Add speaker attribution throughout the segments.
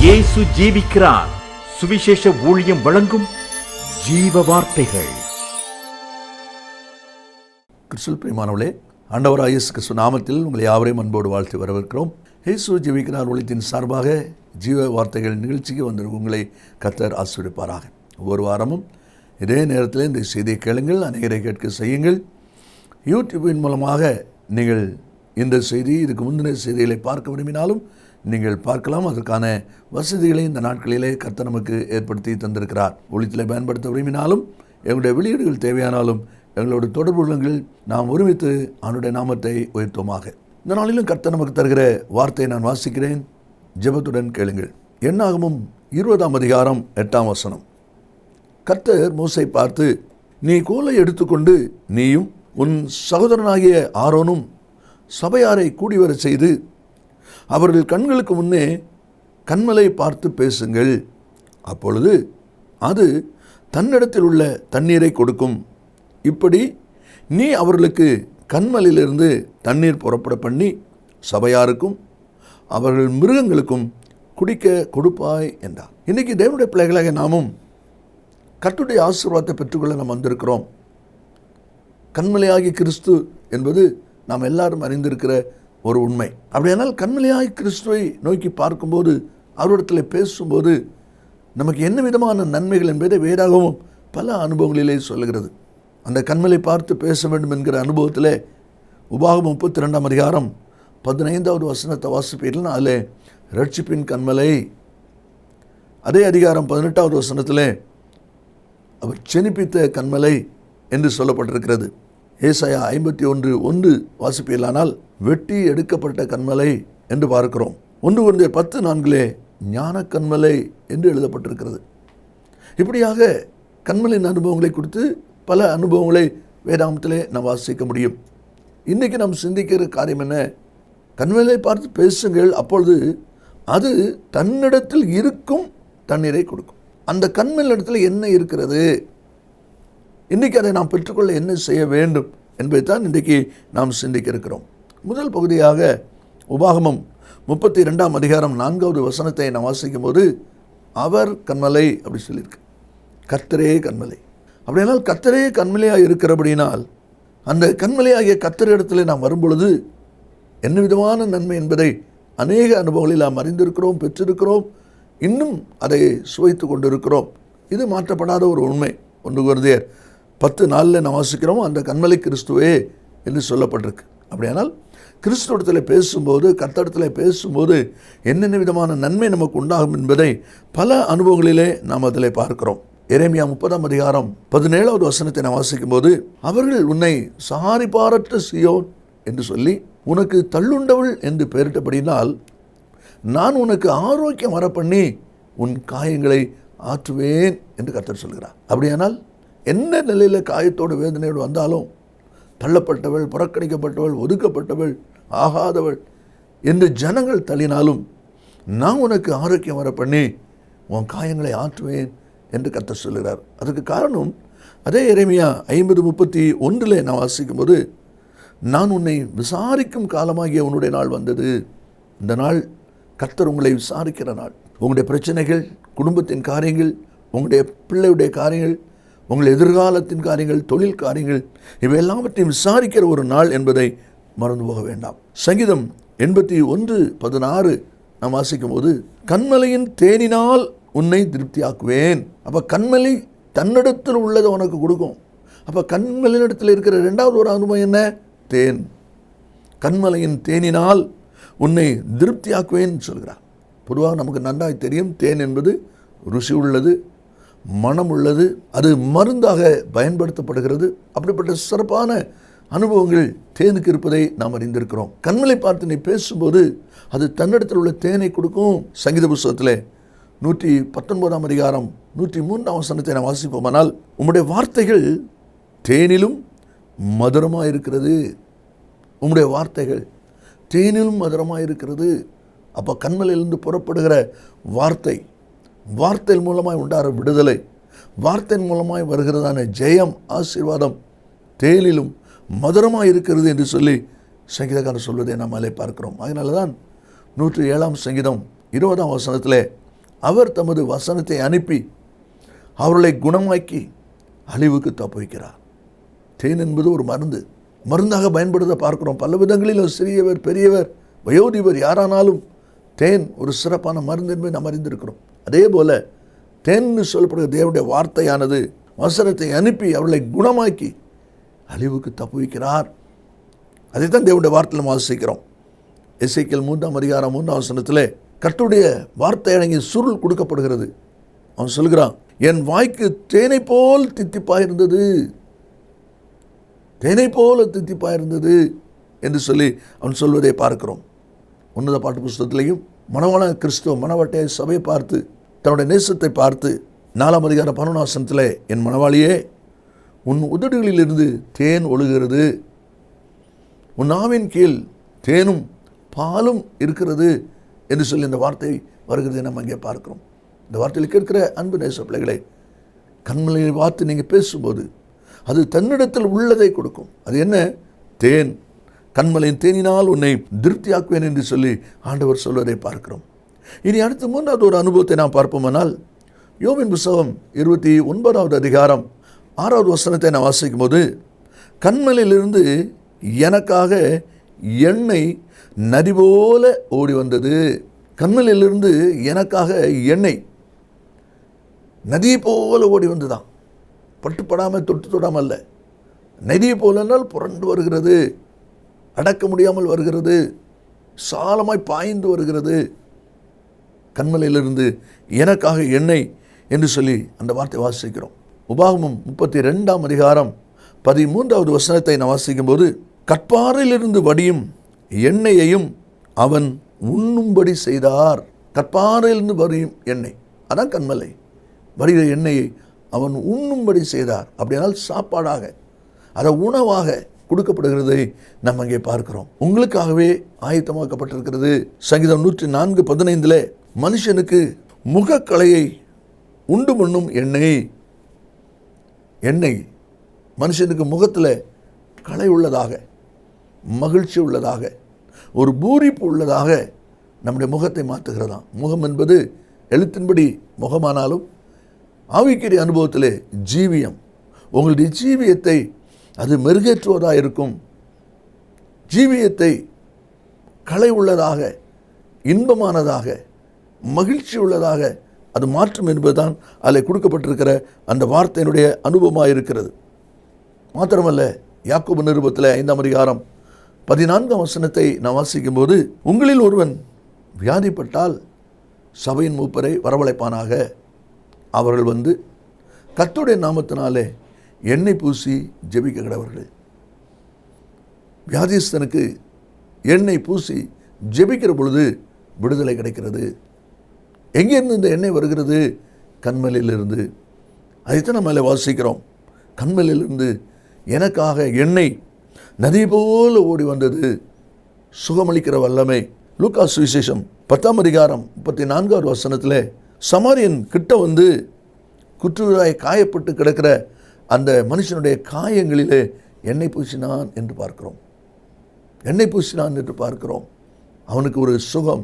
Speaker 1: இயேசு ஜீவிக்கிறார். சுவிசேஷ ஊழியம் வழங்கும் ஜீவ வார்த்தைகள்.
Speaker 2: கிறிஸ்துவில் பிரியமானவர்களே, ஆண்டவராகிய இயேசு கிறிஸ்து நாமத்தில் உங்களை யாவரையும் அன்போடு வாழ்த்து வரவேற்கிறோம். இயேசு ஜீவிக்கிறார் ஊழியத்தின் சார்பாக ஜீவ வார்த்தைகள் நிகழ்ச்சிக்கு வந்திருக்கும் உங்களை கர்த்தர் ஆசீர்வதிப்பாராக. ஒவ்வொரு வாரமும் இதே நேரத்தில் இந்த செய்தியை கேளுங்கள், அநேகரை கேட்க செய்யுங்கள். யூடியூபின் மூலமாக நீங்கள் இந்த செய்தி, இதுக்கு முந்தின செய்திகளை பார்க்க விரும்பினாலும் நீங்கள் பார்க்கலாம். அதற்கான வசதிகளை இந்த நாட்களிலே கர்த்தர் நமக்கு ஏற்படுத்தி தந்திருக்கிறார். ஊழியத்தில் பயன்படுத்த விரும்பினாலும், எங்களுடைய வெளியீடுகள் தேவையானாலும் எங்களோட தொடர்பு கொள்ளுங்கள். நாம் ஒருமித்து அவனுடைய நாமத்தை உயர்த்துவோமாக. இந்த நாளிலும் கர்த்தர் நமக்கு தருகிற வார்த்தையை நான் வாசிக்கிறேன், ஜெபத்துடன் கேளுங்கள். என்னாகமம் 20ஆம் அதிகாரம் 8ஆம் வசனம். கர்த்தர் மோசை பார்த்து, நீ கோலை எடுத்துக்கொண்டு நீயும் உன் சகோதரனாகிய ஆரோனும் சபையாரை கூடிவரச் செய்து அவர்கள் கண்களுக்கு முன்னே கன்மலை பார்த்து பேசுங்கள். அப்பொழுது அது தன்னிடத்தில் உள்ள தண்ணீரை கொடுக்கும். இப்படி நீ அவர்களுக்கு கன்மலையிலிருந்து தண்ணீர் புறப்பட பண்ணி சபையாருக்கும் அவர்கள் மிருகங்களுக்கும் குடிக்க கொடுப்பாய் என்றார். இன்றைக்கி தேவனுடைய பிள்ளைகளாக நாமும் கர்த்தருடைய ஆசீர்வாதத்தை பெற்றுக்கொள்ள நாம் வந்திருக்கிறோம். கன்மலையாகி கிறிஸ்து என்பது நாம் எல்லாரும் அறிந்திருக்கிற ஒரு உண்மை. அப்படியானால் கன்மலையாய் கிறிஸ்துவை நோக்கி பார்க்கும்போது, அவரிடத்தில் பேசும்போது நமக்கு என்ன விதமான நன்மைகள் என்பதை வேதாகமும் பல அனுபவங்களிலே சொல்லுகிறது. அந்த கன்மலை பார்த்து பேச வேண்டும் என்கிற அனுபவத்தில் உபாகமம் 32ஆம் அதிகாரம் 15வது வசனத்தை வாசிப்பீர்கள். அதில் ரட்சிப்பின் கன்மலை. அதே அதிகாரம் 18வது வசனத்தில் அவர் செனிப்பித்த கன்மலை என்று சொல்லப்பட்டிருக்கிறது. ஏசாயா 51:1 வாசிப்பீர்களானால் வெட்டி எடுக்கப்பட்ட கன்மலை என்று பார்க்கிறோம். 1 கொரிந்தியர் 10:4 ஞான கன்மலை என்று எழுதப்பட்டிருக்கிறது. இப்படியாக கன்மலின் அனுபவங்களை குறித்து பல அனுபவங்களை வேதாகமத்திலே நாம் வாசிக்க முடியும். இன்றைக்கி நாம் சிந்திக்கிற காரியம் என்ன? கன்மலை பார்த்து பேசுங்கள், அப்பொழுது அது தன்னிடத்தில் இருக்கும் தண்ணீரை கொடுக்கும். அந்த கன்மலின் இடத்துல என்ன இருக்கிறது, இன்றைக்கி அதை நாம் பெற்றுக்கொள்ள என்ன செய்ய வேண்டும் என்பதை தான் இன்றைக்கி நாம் சிந்திக்க இருக்கிறோம். முதல் பகுதியாக உபாகமம் 32ஆம் அதிகாரம் 4வது வசனத்தை நாம் வாசிக்கும் போது அவர் கன்மலை அப்படி சொல்லியிருக்கு. கர்த்தரே கன்மலை. அப்படியானால் கர்த்தரே கன்மலையாக இருக்கிறபடினால் அந்த கன்மலையாகிய கர்த்தர் இடத்துல நாம் வரும்பொழுது என்ன விதமான நன்மை என்பதை அநேக அனுபவங்களில் நாம் அறிந்திருக்கிறோம், பெற்றிருக்கிறோம், இன்னும் அதை சுவைத்து கொண்டிருக்கிறோம். இது மாற்றப்படாத ஒரு உண்மை. 1 கொரிந்தியர் 10:4 நாம் வாசிக்கிறோம், அந்த கன்மலை கிறிஸ்துவே என்று சொல்லப்பட்டிருக்கு. அப்படியானால் கிறிஸ்துவத்தில் பேசும்போது, கர்த்தரிடத்தில் பேசும்போது என்னென்ன விதமான நன்மை நமக்கு உண்டாகும் என்பதை பல அனுபவங்களிலே நாம் அதில் பார்க்கிறோம். எரேமியா 30ஆம் அதிகாரம் 17வது வசனத்தை நாம் வாசிக்கும் போது, அவர்கள் உன்னை சாரிபாரற்ற சீயோன் என்று சொல்லி உனக்கு தள்ளுண்டவள் என்று பெயரிட்டபடினால் நான் உனக்கு ஆரோக்கியம் வர பண்ணி உன் காயங்களை ஆற்றுவேன் என்று கர்த்தர் சொல்கிறார். அப்படியானால் என்ன நிலையில் காயத்தோடு வேதனையோடு வந்தாலும், தள்ளப்பட்டவள், புறக்கணிக்கப்பட்டவள், ஒதுக்கப்பட்டவள், ஆகாதவள் என்று ஜனங்கள் தள்ளினாலும் நான் உனக்கு ஆரோக்கியம் வர பண்ணி உன் காயங்களை ஆற்றுவேன் என்று கர்த்தர் சொல்கிறார். அதுக்கு காரணம் அதே எரேமியா 50:31 நான் வாசிக்கும் போது, நான் உன்னை விசாரிக்கும் காலமாகிய உன்னுடைய நாள் வந்தது. இந்த நாள் கர்த்தர் உங்களை விசாரிக்கிற நாள். உங்களுடைய பிரச்சனைகள், குடும்பத்தின் காரியங்கள், உங்களுடைய பிள்ளையுடைய காரியங்கள், உங்கள் எதிர்காலத்தின் காரியங்கள், தொழில் காரியங்கள், இவை எல்லாவற்றையும் விசாரிக்கிற ஒரு நாள் என்பதை மறந்து போக வேண்டாம். சங்கீதம் 81:16 நாம் வாசிக்கும் போது, கன்மலையின் தேனினால் உன்னை திருப்தியாக்குவேன். அப்போ கன்மலை தன்னிடத்தில் உள்ளதை உனக்கு கொடுக்கும். அப்போ கன்மலையினிடத்தில் இருக்கிற 2வது ஒரு அனுபவம் என்ன? தேன். கன்மலையின் தேனினால் உன்னை திருப்தியாக்குவேன் சொல்கிறார். பொதுவாக நமக்கு நன்றாய் தெரியும், தேன் என்பது ருசி உள்ளது, மனம் உள்ளது, அது மருந்தாக பயன்படுத்தப்படுகிறது. அப்படிப்பட்ட சிறப்பான அனுபவங்கள் தேனுக்கு இருப்பதை நாம் அறிந்திருக்கிறோம். கன்மலை பார்த்து நீ பேசும்போது அது தன்னிடத்தில் உள்ள தேனை கொடுக்கும். சங்கீத புஸ்தகத்தில் 119ஆம் அதிகாரம் 103ஆம் வசனத்தை நாம் வாசிப்போமானால், உம்முடைய வார்த்தைகள் தேனிலும் மதுரமாக இருக்கிறது. உம்முடைய வார்த்தைகள் தேனிலும் மதுரமாக இருக்கிறது. அப்போ கன்மலையிலிருந்து புறப்படுகிற வார்த்தை, வார்த்தையின் மூலமாய் உண்டாகிற விடுதலை, வார்த்தையின் மூலமாய் வருகிறதான ஜெயம், ஆசீர்வாதம் தேனிலும் மதுரமாக இருக்கிறது என்று சொல்லி சங்கீதக்காரர் சொல்வதை நாம் அதிலே பார்க்கிறோம். அதனால தான் 107ஆம் சங்கீதம் 20ஆம் வசனத்தில் அவர் தமது வசனத்தை அனுப்பி அவர்களை குணமாக்கி அழிவுக்கு தப்புவிக்கிறார். தேன் என்பது ஒரு மருந்தாக பயன்படுத்த பார்க்கிறோம். பல விதங்களிலும் சிறியவர் பெரியவர் வயோதிபர் யாரானாலும் தேன் ஒரு சிறப்பான மருந்து என்பதை நாம் அறிந்திருக்கிறோம். அதே போல தேன் சொல்லப்படுகிற தேவனுடைய வார்த்தையானது வசனத்தை அனுப்பி அவர்களை குணமாக்கி அழிவுக்கு தப்புவிக்கிறார். அதைத்தான் தேவனுடைய வார்த்தையில் வாசிக்கிறோம். எசேக்கியேல் 3ஆம் அதிகாரம் 3ஆம் வசனத்திலே கர்த்தருடைய வார்த்தை அடங்கிய சுருள் கொடுக்கப்படுகிறது. அவன் சொல்கிறான், என் வாய்க்கு தேனை போல் தித்திப்பாயிருந்தது, தேனை போல தித்திப்பாயிருந்தது என்று சொல்லி அவன் சொல்வதை பார்க்கிறோம். உன்னத பாட்டு புஸ்தகத்திலையும் மணவாள கிறிஸ்துவ மணவாட்டிய சபையை பார்த்து தன்னுடைய நேசத்தை பார்த்து 4ஆம் அதிகாரம் 11ஆம் வசனத்திலே, என் மணவாளியே உன் உதடுகளிலிருந்து தேன் ஒழுகிறது, உன் நாவின் கீழ் தேனும் பாலும் இருக்கிறது என்று சொல்லி இந்த வார்த்தை வருகிறதை நம்ம அங்கே பார்க்கிறோம். இந்த வார்த்தையில் கேட்கிற அன்பு நேச பிள்ளைகளை, கண்மலையை பார்த்து நீங்கள் பேசும்போது அது தன்னிடத்தில் உள்ளதை கொடுக்கும். அது என்ன? தேன். கண்மலையின் தேனினால் உன்னை திருப்தியாக்குவேன் என்று சொல்லி ஆண்டவர் சொல்வதை பார்க்கிறோம். இனி அடுத்த 3வது ஒரு அனுபவத்தை நாம் பார்ப்போமானால், யோபின் புத்தகம் 29ஆவது அதிகாரம் 6வது வசனத்தை நான் வாசிக்கும் போது, கண்மலையிலிருந்து எனக்காக எண்ணெய் நதி போல ஓடி வந்தது. கண்மலையிலிருந்து எனக்காக எண்ணெய் நதி போல ஓடி வந்துதான். பட்டுப்படாமல் தொட்டு தொடாமல் அல்ல, நதி போலனால் புரண்டு வருகிறது, அடக்க முடியாமல் வருகிறது, சாலமாய் பாய்ந்து வருகிறது. கண்மலையிலிருந்து எனக்காக எண்ணெய் என்று சொல்லி அந்த வார்த்தை வாசிக்கிறோம். உபாகமம் 32ஆம் அதிகாரம் 13வது வசனத்தை நான் வாசிக்கும் போது, கற்பாறையிலிருந்து வடியும் எண்ணெயையும் அவன் உண்ணும்படி செய்தார். கற்பாறையிலிருந்து வடியும் எண்ணெய், அதான் கண்மலை. வடிகிற எண்ணெயை அவன் உண்ணும்படி செய்தார். அப்படியானால் சாப்பாடாக, அதை உணவாக கொடுக்கப்படுகிறதை நம்ம அங்கே பார்க்கிறோம். உங்களுக்காகவே ஆயத்தமாக்கப்பட்டிருக்கிறது. சங்கீதம் 104:15 மனுஷனுக்கு முகக்கலையை உண்டு பண்ணும் எண்ணெய். எண்ணெய் மனுஷனுக்கு முகத்தில் களை உள்ளதாக, மகிழ்ச்சி உள்ளதாக, ஒரு பூரிப்பு உள்ளதாக நம்முடைய முகத்தை மாற்றுகிறதாம். முகம் என்பது எழுத்தின்படி முகமானாலும் ஆவிக்குரிய அனுபவத்திலே ஜீவியம். உங்களுடைய ஜீவியத்தை அது மெருகேற்றுவதாக இருக்கும். ஜீவியத்தை களை உள்ளதாக, இன்பமானதாக, மகிழ்ச்சி உள்ளதாக அது மாற்றும் என்பதுதான் அதில் கொடுக்கப்பட்டிருக்கிற அந்த வார்த்தையினுடைய அனுபவமாக இருக்கிறது. மாத்திரமல்ல, யாக்கோபு நிருபத்தில் 5ஆம் அதிகாரம் 14ஆம் வசனத்தை நான் வாசிக்கும் போது, உங்களில் ஒருவன் வியாதிப்பட்டால் சபையின் மூப்பரை வரவழைப்பானாக, அவர்கள் வந்து கர்த்தருடைய நாமத்தினாலே எண்ணெய் பூசி ஜெபிக்க கடவர்கள். வியாதிஸ்தனுக்கு எண்ணெய் பூசி ஜெபிக்கிற பொழுது விடுதலை கிடைக்கிறது. எங்கேருந்து இந்த எண்ணெய் வருகிறது? கண்மலையிலிருந்து. அதைத்தான் நம்ம மேலே வாசிக்கிறோம். கண்மலையிலிருந்து எனக்காக எண்ணெய் நதி போல ஓடி வந்தது. சுகமளிக்கிற வல்லமை. லூக்கா சுவிசேஷம் 10ஆம் அதிகாரம் 34வது வசனத்தில் சமாரியன் கிட்ட வந்து குற்றுயிராய் காயப்பட்டு கிடக்கிற அந்த மனுஷனுடைய காயங்களிலே எண்ணெய் பூசினான் என்று பார்க்கிறோம். எண்ணெய் பூசினான் என்று பார்க்கிறோம். அவனுக்கு ஒரு சுகம்,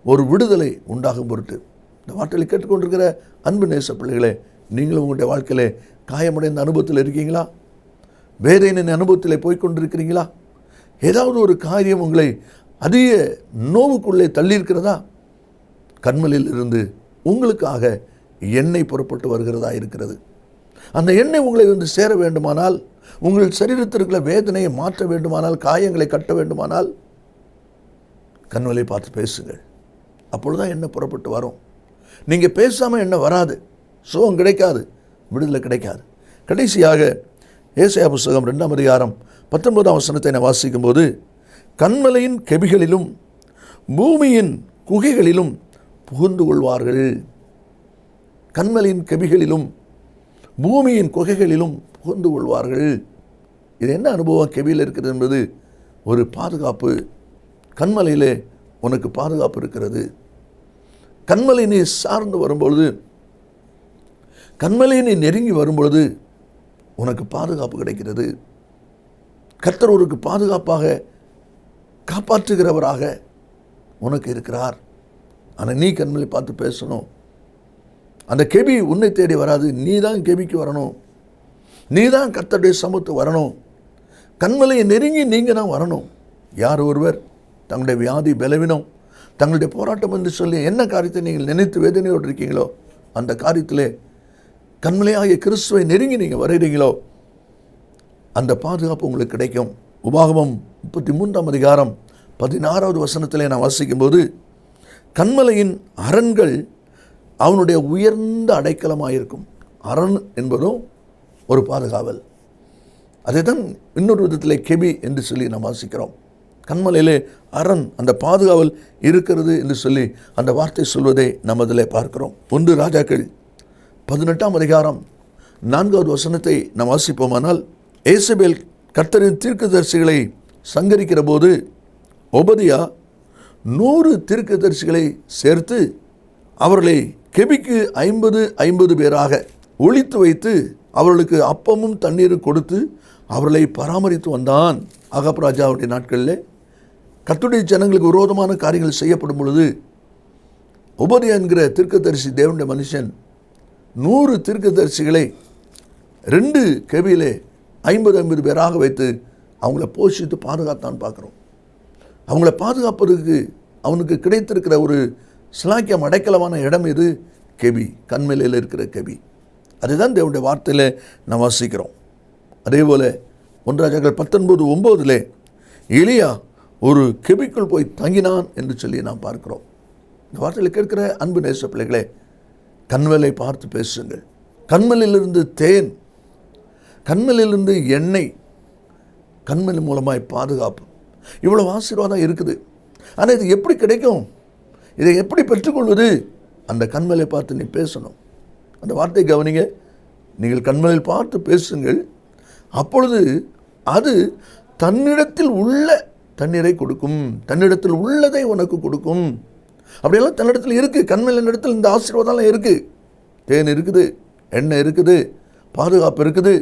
Speaker 2: ஒரு விடுதலை உண்டாகும் பொருட்டு. இந்த வார்த்தையில் கேட்டுக்கொண்டிருக்கிற அன்பு நேச பிள்ளைகளே, நீங்களும் உங்களுடைய வாழ்க்கையிலே காயமடைந்த அனுபவத்தில் இருக்கீங்களா? வேதனையின் அனுபவத்தில் போய்கொண்டிருக்கிறீங்களா? ஏதாவது ஒரு காரியம் உங்களை அதிக நோவுக்குள்ளே தள்ளியிருக்கிறதா? கண்மலையில் இருந்து உங்களுக்காக எண்ணெய் புறப்பட்டு வருகிறதா இருக்கிறது. அந்த எண்ணெய் உங்களை வந்து சேர வேண்டுமானால், உங்கள் சரீரத்திற்குள்ள வேதனையை மாற்ற வேண்டுமானால், காயங்களை கட்ட வேண்டுமானால், கண்மலையை பார்த்து பேசுங்கள். அப்பொழுதுதான் எண்ணெய் புறப்பட்டு வரும். நீங்கள் பேசாமல் எண்ணெய் வராது, சுகம் கிடைக்காது, விடுதலை கிடைக்காது. கடைசியாக ஏசாயா புஸ்தகம் 2ஆம் அதிகாரம் 19ஆம் வசனத்தை நான் வாசிக்கும் போது, கண்மலையின் கெபிகளிலும் பூமியின் குகைகளிலும் புகுந்து கொள்வார்கள். கண்மலையின் கெபிகளிலும் பூமியின் குகைகளிலும் புகுந்து கொள்வார்கள். இது என்ன அனுபவம் கெபியில் இருக்கிறது என்பது ஒரு பாதுகாப்பு. கண்மலையிலே உனக்கு பாதுகாப்பு இருக்கிறது. கண்மலை நீ சார்ந்து வரும்பொழுது, கண்மலையை நீ நெருங்கி வரும்பொழுது உனக்கு பாதுகாப்பு கிடைக்கிறது. கர்த்தர் ஒருக்கு பாதுகாப்பாக காப்பாற்றுகிறவராக உனக்கு இருக்கிறார். ஆனால் நீ கண்மலை பார்த்து பேசணும், அந்த கெபி உன்னை தேடி வராது, நீ தான் கெபிக்கு வரணும். நீ தான் கர்த்தருடைய சமூகத்துக்கு வரணும். கன்மலையை நெருங்கி நீங்கள் தான் வரணும். யார் ஒருவர் தங்களுடைய வியாதி பலவீனம் தங்களுடைய போராட்டம் என்று சொல்லி என்ன காரியத்தை நீங்கள் நினைத்து வேதனையோடு இருக்கீங்களோ அந்த காரியத்திலே கன்மலையாகிய கிறிஸ்துவை நெருங்கி நீங்கள் வருகிறீங்களோ அந்த பாதுகாப்பு உங்களுக்கு கிடைக்கும். உபாகமம் 33 அதிகாரம் 16வது வசனத்திலே நான் வாசிக்கும்போது, கன்மலையின் அரண்கள் அவனுடைய உயர்ந்த அடைக்கலமாயிருக்கும். அரண் என்பதும் ஒரு பாதுகாவல். அதை தான் இன்னொரு விதத்திலே கெபி என்று சொல்லி நாம் வாசிக்கிறோம். கன்மலையிலே அரண், அந்த பாதுகாவல் இருக்கிறது என்று சொல்லி அந்த வார்த்தை சொல்வதை நாம் அதில் பார்க்கிறோம். 1 ராஜாக்கள் 18ஆம் அதிகாரம் 4வது வசனத்தை நாம் வாசிப்போமானால், ஏசபேல் கர்த்தரின் தீர்க்கதரிசிகளை சங்கரிக்கிற போது ஒபதியா 100 தீர்க்கதரிசிகளை சேர்த்து அவர்களை கெபிக்கு 50 பேராக ஒளித்து வைத்து அவர்களுக்கு அப்பமும் தண்ணீரும் கொடுத்து அவர்களை பராமரித்து வந்தான். ஆகாப் ராஜாவுடைய நாட்களில் கர்த்தருடைய ஜனங்களுக்கு விரோதமான காரியங்கள் செய்யப்படும் பொழுது ஒபதியா என்கிற தீர்க்கதரிசி தேவனுடைய மனுஷன் 100 தீர்க்கதரிசிகளை 2 கெபியிலே 50 பேராக வைத்து அவங்கள போஷித்து பாதுகாத்தான்னு பார்க்குறோம். அவங்கள பாதுகாப்பதற்கு அவனுக்கு கிடைத்திருக்கிற ஒரு சிலாக்கியம் அடைக்கலமான இடம் இது கெபி, கன்மலையில் இருக்கிற கெபி. அதுதான் தேவனுடைய வார்த்தையில் நாம் வாசிக்கிறோம். அதே போல் 1 ராஜாக்கள் 19:9 எலியா ஒரு கெபிக்குள் போய் தங்கினான் என்று சொல்லி நாம் பார்க்கிறோம். இந்த வார்த்தையில் கேட்கிற அன்பு நேச பிள்ளைகளே, கன்மலை பார்த்து பேசுங்கள். கன்மலிலிருந்து தேன், கன்மலிலிருந்து எண்ணெய், கன்மலை மூலமாய் பாதுகாப்பு, இவ்வளோ ஆசீர்வாதம் இருக்குது. ஆனால் இது எப்படி கிடைக்கும்? இதை எப்படி பெற்றுக்கொள்வது? அந்த கன்மலை பார்த்து நீ பேசணும். அந்த வார்த்தை கவனிங்க. நீங்கள் கன்மலையில் பார்த்து பேசுங்கள், அப்பொழுது அது தன்னிடத்தில் உள்ள தண்ணீரை கொடுக்கும், தன்னிடத்தில் உள்ளதை உனக்கு கொடுக்கும். அப்படியெல்லாம் தன்னிடத்தில் இருக்குது. கன்மலையின் இடத்தில் இந்த ஆசீர்வாதம்லாம் இருக்குது. தேன் இருக்குது, எண்ணெய் இருக்குது, பாதுகாப்பு இருக்குது,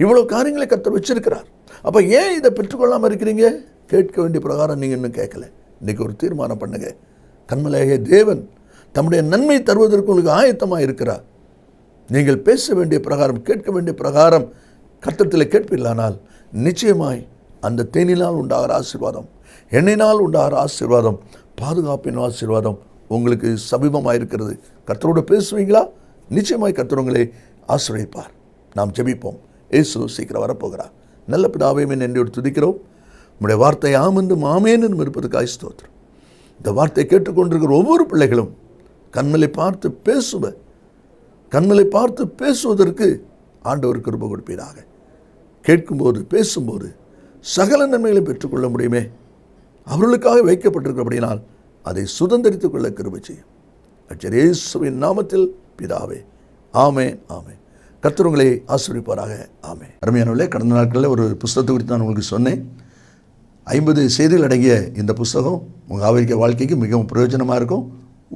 Speaker 2: இவ்வளோ காரியங்களை கர்த்தர் வச்சிருக்கிறார். அப்போ ஏன் இதை பெற்றுக்கொள்ளாமல் இருக்கிறீங்க? கேட்க வேண்டிய பிரகாரம் நீங்கள் இன்னும் கேட்கல. இன்றைக்கி ஒரு தீர்மானம் பண்ணுங்க. கன்மலையாகிய தேவன் தம்முடைய நன்மை தருவதற்கு உங்களுக்கு ஆயத்தமாக இருக்கிறார். நீங்கள் பேச வேண்டிய பிரகாரம், கேட்க வேண்டிய பிரகாரம் கர்த்தரிடத்தில் கேட்பீர்களானால் நிச்சயமாய் அந்த தேனினால் உண்டாகிற ஆசீர்வாதம், எண்ணெயினால் உண்டாகிற ஆசீர்வாதம், பாதுகாப்பின் ஆசீர்வாதம் உங்களுக்கு சமீபமாக இருக்கிறது. கர்த்தரோடு பேசுவீங்களா? நிச்சயமாய் கர்த்தர் உங்களை ஆசீர்வதிப்பார். நாம் ஜெபிப்போம். இயேசு சீக்கிரம் வரப்போகிறார். நல்ல பிதாவே, நன்றியோடு துதிக்கிறோம். உம்முடைய வார்த்தை ஆமென்றும் ஆமென் என்றும் இருப்பதற்காக ஸ்தோத்திரம். இந்த வார்த்தை கேட்டுக்கொண்டிருக்கிற ஒவ்வொரு பிள்ளைகளும் கன்மலை பார்த்து கன்மலை பார்த்து பேசுவதற்கு ஆண்டவர் கிருபை கொடுப்பீராக. கேட்கும்போது பேசும்போது சகல நன்மைகளை பெற்றுக்கொள்ள முடியுமே. அவர்களுக்காக வைக்கப்பட்டிருக்கிறபடினால் அதை சுதந்திரித்துக் கொள்ள கிருபை செய்யும். இயேசுவின் நாமத்தில் பிதாவே, ஆமென், ஆமென். கர்த்தர் உங்களை ஆசீர்வதிப்பாராக. ஆமென். அருமையானவர்களே, கடந்த நாட்களில் ஒரு புஸ்தகத்தை குறித்து நான் உங்களுக்கு சொன்னேன். 50 செய்திகள் அடங்கிய இந்த புஸ்தகம் உங்கள் ஆவிக்க வாழ்க்கைக்கு மிகவும் பிரயோஜனமாக இருக்கும்.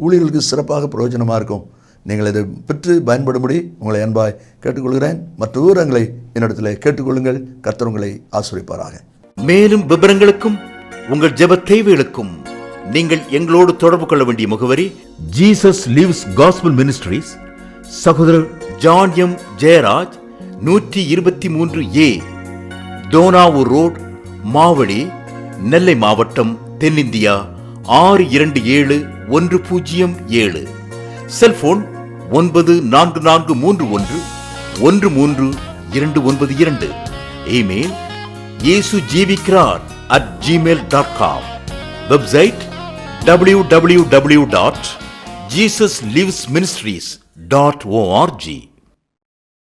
Speaker 2: ஊழியர்களுக்கு சிறப்பாக பிரயோஜனமாக இருக்கும். நீங்கள் இதை பெற்று பயன்படும்படி உங்களை அன்பாய் கேட்டுக்கொள்கிறேன். மற்ற விவரங்களை என்னிடத்தில் கேட்டுக்கொள்ளுங்கள். கர்த்தர் உங்களை ஆசீர்வதிப்பாராக.
Speaker 1: மேலும் விவரங்களுக்கும் உங்கள் ஜெப தேவைகளுக்கும் நீங்கள் எங்களோடு தொடர்பு கொள்ள வேண்டிய முகவரி: ஜீசஸ் லிவ்ஸ் காஸ்பல் மினிஸ்ட்ரீஸ், சகோதரர் John M Jeyaraj, 123A Dohnavur road, Mavadi, Nellai மாவட்டம், தென்னிந்தியா 627107. Cellphone 9443113292. Email yesujeevikrar@gmail.com. Website www.jesuslivesministries.org.